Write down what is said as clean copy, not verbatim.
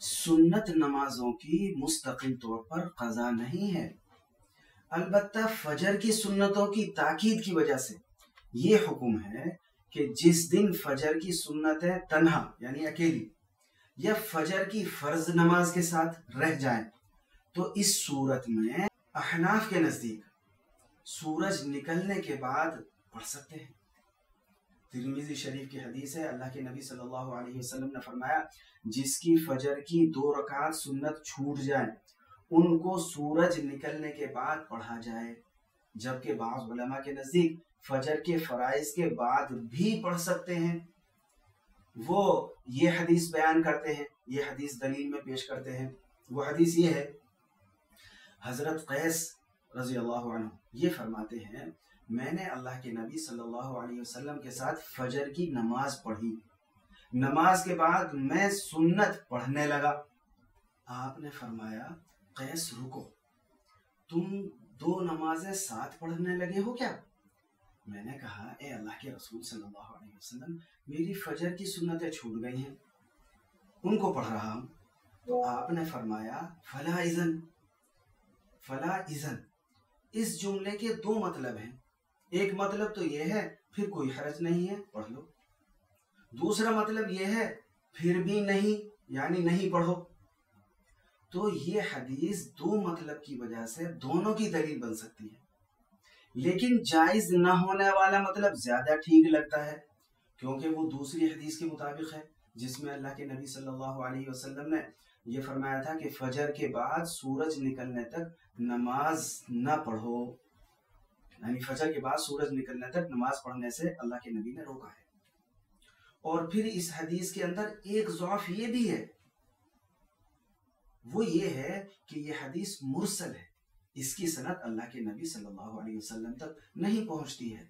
سنت نمازوں کی مستقل طور پر قضا نہیں ہے، البتہ فجر کی سنتوں کی تاکید کی وجہ سے یہ حکم ہے کہ جس دن فجر کی سنتیں تنہا یعنی اکیلی یا فجر کی فرض نماز کے ساتھ رہ جائیں تو اس صورت میں احناف کے نزدیک سورج نکلنے کے بعد پڑھ سکتے ہیں۔ ترمذی شریف کی حدیث ہے، اللہ کے نبی صلی اللہ علیہ وسلم نے فرمایا جس کی فجر کی 2 رکعت سنت چھوٹ جائیں ان کو سورج نکلنے کے بعد پڑھا جائے، جبکہ بعض علماء کے نزدیک فجر کے فرائض کے بعد بھی پڑھ سکتے ہیں۔ وہ یہ حدیث بیان کرتے ہیں، یہ حدیث دلیل میں پیش کرتے ہیں۔ وہ حدیث یہ ہے، حضرت قیس رضی اللہ عنہ یہ فرماتے ہیں میں نے اللہ کے نبی صلی اللہ علیہ وسلم کے ساتھ فجر کی نماز پڑھی، نماز کے بعد میں سنت پڑھنے لگا، آپ نے فرمایا قیس رکو، تم 2 نمازیں ساتھ پڑھنے لگے ہو کیا؟ میں نے کہا اے اللہ کے رسول صلی اللہ علیہ وسلم میری فجر کی سنتیں چھوٹ گئی ہیں، ان کو پڑھ رہا ہوں۔ تو آپ نے فرمایا فلا اذن، اس جملے کے 2 مطلب ہیں، ایک مطلب تو یہ ہے پھر کوئی حرج نہیں ہے پڑھ لو، دوسرا مطلب یہ ہے پھر بھی نہیں یعنی نہیں پڑھو۔ تو یہ حدیث 2 مطلب کی وجہ سے دونوں کی دلیل بن سکتی ہے، لیکن جائز نہ ہونے والا مطلب زیادہ ٹھیک لگتا ہے کیونکہ وہ دوسری حدیث کے مطابق ہے جس میں اللہ کے نبی صلی اللہ علیہ وسلم نے یہ فرمایا تھا کہ فجر کے بعد سورج نکلنے تک نماز نہ پڑھو، یعنی فجر کے بعد سورج نکلنے تک نماز پڑھنے سے اللہ کے نبی نے روکا ہے۔ اور پھر اس حدیث کے اندر ایک ضعف یہ بھی ہے، وہ یہ ہے کہ یہ حدیث مرسل ہے، اس کی سند اللہ کے نبی صلی اللہ علیہ وسلم تک نہیں پہنچتی ہے۔